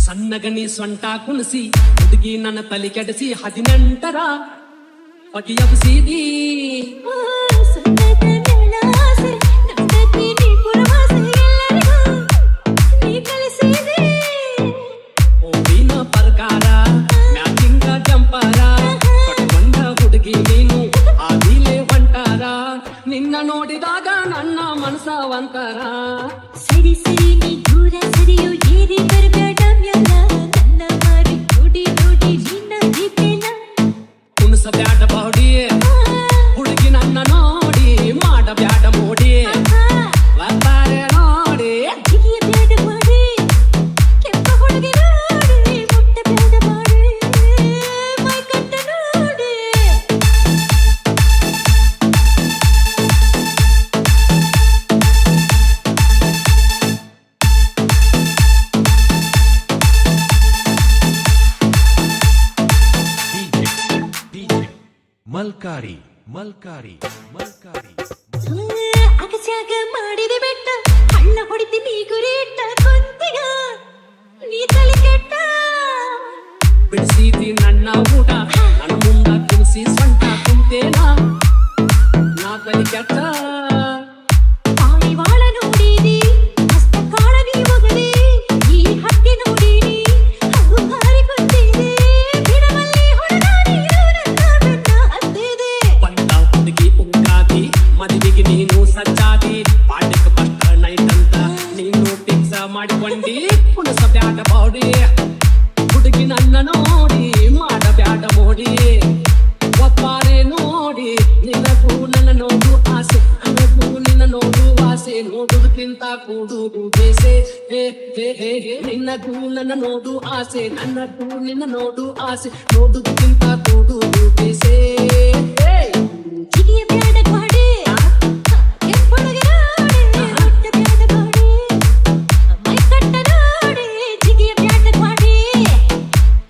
ಸಣ್ಣಗಣಿ ಸೊಂಟ ಕುಣಿಸಿ ಹುಡುಗಿ ನನ್ನ ತಲೆ ಕೆಡಿಸಿ 18ರ ಬಗೆಯಬ್ಸಿದಿ ಓವಿನ ಪ್ರಕಾರ ಮ್ಯಾಚಿಂಗ ಜಂಪರ ಕಟ್ಕೊಂಡ ಹುಡುಗಿ ನೀನು ಆದಿಲೆ ಹೊಂಟಾರ ನಿನ್ನ ನೋಡಿದಾಗ ನನ್ನ ಮನಸ ಒಂತರ ಸರಿ ಸರಿ ನೀ ದೂರ ಸರಿಯೋ ಏರಿ ಬರಬೇಡ ಮ್ಯಾಲ ನನ್ನ ಮಾರಿ ನೋಡಿ ನೋಡಿ ನಿನ್ನ ದೀಪೇನ ಕುಣಿಸಬ್ಯಾಡ ಬಾಡಿ ಹುಡುಗಿ ನನ್ನ ನೋಡಿ ಮಾಡಬ್ಯಾಡ ಮೋಡಿ ಬರ್ತಾರೆ ನೋಡಿ ಜಿಗಿಯಬೇಡ ಮಾಡಿ ಕೆಂಪ ಹುಡುಗಿ ನೋಡಿ ಮುಟ್ಟಬೇಡ ಮಾಡಿ ಮೈ ಕಟ್ಟ ನೋಡಿ ಮಲ್ಕಾರಿ ಮಲ್ಕಾರಿ ಮಲ್ಕಾರಿ ಅಗಸ್ಯಾಗ ಮಾಡಿದೆ ಬೆಟ್ಟ ಹಳ್ಳ ಹೊಡಿತೀನಿ ಗುರಿ ಇಟ್ಟ ಕೊಂತಿಗ ನೀ ತಲೆ ಕೆಟ್ಟ ಬಿಡಿಸಿದಿ ನನ್ನ ಊಟ ನನ್ನ ಮುಂದ ಕುಣಿಸಿ ಸೊಂಟ ಕುಂತೇನ ನಾ ತಲೆ ಕೆಟ್ಟ ಪಾರಿವಾಳ ನೋಡಿದಿ ಮಸ್ತ ಕಾಳಗಿ ಒಗದಿ ಈ ಹಕ್ಕಿ ನೋಡಿನಿ ಹಂಗು ಹಾರಿ ಕುಂತಿದೆ ಬಿಡವಲ್ಲಿ ಹುಡುಗಾಡಿ ನನ್ನ ಬೆನ್ನ ಹತ್ತಿದೆ ಬಂದ ಹುಡುಗಿ ಉಂಟಾದಿ ಮದುವೆಗೆ ನೀನು ಸಜ್ಜಾದಿ ಪಾಠಕ್ಕೆ ಫಸ್ಟ್ ನೈಟ್ ಅಂತ ನೀನು ಫಿಕ್ಸ್ ಮಾಡಿಕೊಂಡಿ ಕುಣಿಸಬ್ಯಾಡ ಬಾಡಿ ಹುಡುಗಿ ನನ್ನ ನೋಡಿ ಮಾಡಬ್ಯಾಡ ಮೋಡಿ ಒಪ್ಪಾರೆ ನೋಡಿ ನಿನಗೂ ನನ್ನ ನೋಡು ಆಸೆ ನನಗೂ ನಿನ್ನ ನೋಡು ಆಸೆ ನೋಡುವುದಕ್ಕಿಂತ ಕೂಡುವುದು ಬೇಸೆ ಹೇ ಹೇ ಹೇ ಹೇ ನಿನ್ನಗೂ ನನ್ನ ನೋಡು ಆಸೆ ನನ್ನಗೂ ನಿನ್ನ ನೋಡು ಆಸೆ ನೋಡುವುದಕ್ಕಿಂತ ಕೂಡುವುದು ಬೇಸೆ ಜಿಗಿಯಬೇಡ ಮಾಡಿ ಕೆಂಪೊಳಗೆ ನೋಡಿ ಮುಟ್ಟಬೇಡ ಮಾಡಿ ಮೈ ಕಟ್ಟ ನೋಡಿ ಜಿಗಿಯಬೇಡ ಮಾಡಿ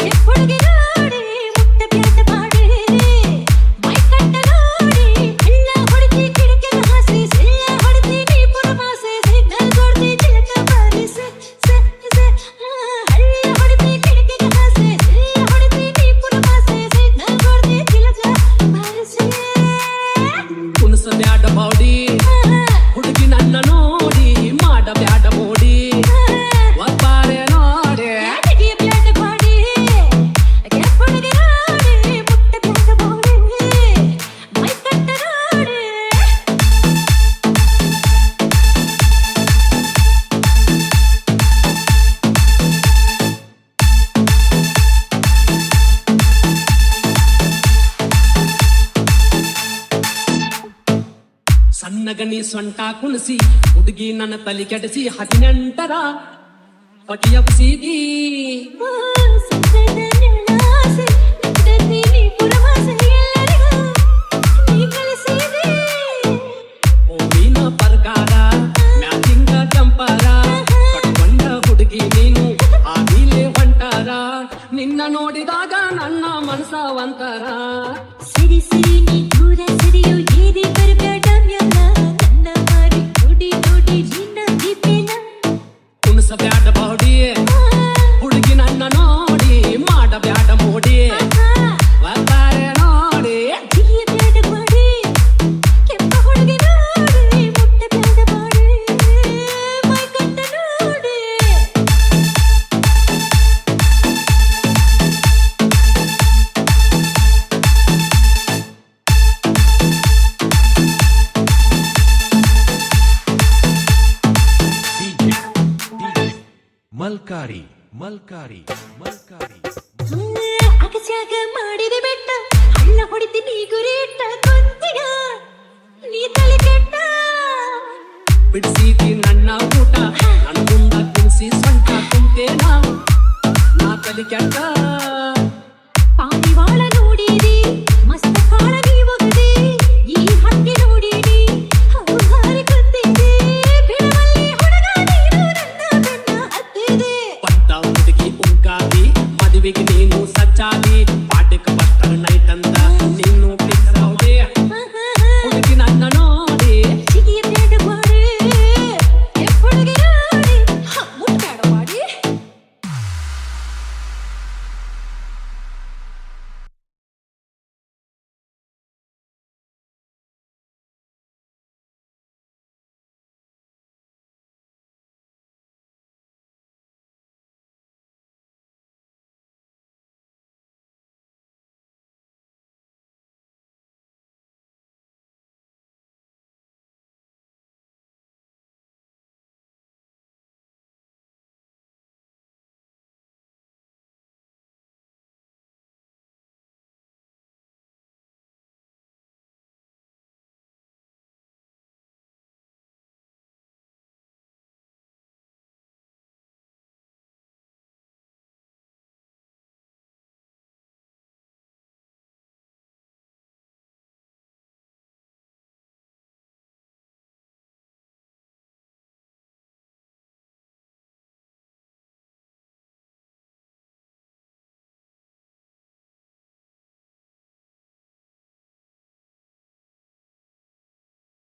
ಕೆಂಪೊಳಗೆ ನೋಡಿ ಮುಟ್ಟಬೇಡ ಮಾಡಿ ಮೈ ಕಟ್ಟ ನೋಡಿ ಹಳ್ಳ ಹೊಡಿತಿ ಕಿಡಕಿಗೆ ಹಾಸಿ ಸಿಳ್ಳ ಹೊಡಿತಿ ನೀ ಪುರಮಾಸೆ ಸಿಗ್ನಲ್ ಕೊಡ್ತಿ ಚಿಲಕ ಬಾರಿಸೆ ಹಳ್ಳ ಹೊಡಿತಿ ಕಿಡಕಿಗೆ ಹಾಸಿ ಸಿಳ್ಳ ಹೊಡಿತಿ ನೀ ಪುರಮಾಸೆ ಸಿಗ್ನಲ್ ಕೊಡ್ತಿ ಚಿಲಕ ಬಾರಿಸೆ ಕುಣಿಸಬ್ಯಾಡ ಬಾಡಿ ಹುಡುಗಿ ನನ್ನ ನೋಡಿ ಮಾಡಬ್ಯಾಡ ಮೋಡಿ ಒಪ್ಪಾರೆ ನೋಡಿ ಜಿಗಿಯಬೇಡ ಮಾಡಿ ಕೆಂಪೊಳಗೆ ನೋಡಿ ಮುಟ್ಟಬೇಡ ಮಾಡಿ ಮೈ ಕಟ್ಟ ನೋಡಿ ಸಣ್ಣಗಣಿ ಸೊಂಟ ಕುಣಿಸಿ ಹುಡುಗಿ ನನ್ನ ತಲೆ ಕೆಡಿಸಿ 18ರ ಬಗೆಯಬ್ಸಿದಿ ಸಂತದ ನೆಲಾಸೆ ನಡತೀನಿ ಪುರವಾಸೆ ಎಲ್ಲರಿಗೂ ನೀ ಕಲಿಸಿದೆ ಓವಿನ ಪ್ರಕಾರ ಮ್ಯಾಚಿಂಗ ಜಂಪರ ಕಟ್ಕೊಂಡ ಹುಡುಗಿ ನೀನು ಆದಿಲೆ ಹೊಂಟಾರ ನಿನ್ನ ನೋಡಿದಾಗ ನನ್ನ ಮನಸ ಒಂತರ ಸರಿ ಸರಿ ನೀ ದೂರ ಸರಿಯೋ ಏರಿ ಬರಬೇಡ ಮ್ಯಾಲ ನನ್ನ ಮಾರಿ ನೋಡಿ ನೋಡಿ ನಿನ್ನ ದೀಪೇನ ಕುಣಿಸಬ್ಯಾಡ ಬಾಡಿ ಹುಡುಗಿ ನನ್ನ ನೋಡಿ ಮಾಡಬ್ಯಾಡ ಮೋಡಿ ಬರ್ತಾರೆ ನೋಡಿ ಜಿಗಿಯಬೇಡ ಮಾಡಿ ಕೆಂಪ ಹುಡುಗಿ ನೋಡಿ ಮುಟ್ಟಬೇಡ ಮಾಡಿ ಮೈ ಕಟ್ಟ ನೋಡಿ ಮಲ್ಕಾರಿ ಮಲ್ಕಾರಿ ಮಲ್ಕಾರಿ ಅಗಸ್ಯಾಗ ಮಾಡಿದೆ ಬೆಟ್ಟ ಹಳ್ಳ ಹೊಡಿತೀನಿ ಗುರಿ ಇಟ್ಟ ಕೊಂತಿಗ ನೀ ತಲೆ ಕೆಟ್ಟ ಬಿಡಿಸಿದಿ ನನ್ನ ಊಟ ನನ್ನ ಮುಂದ ಕುಣಿಸಿ ಸೊಂಟ ಕುಂತೇನ ನಾ ತಲೆ ಕೆಟ್ಟ ಪಾರಿವಾಳ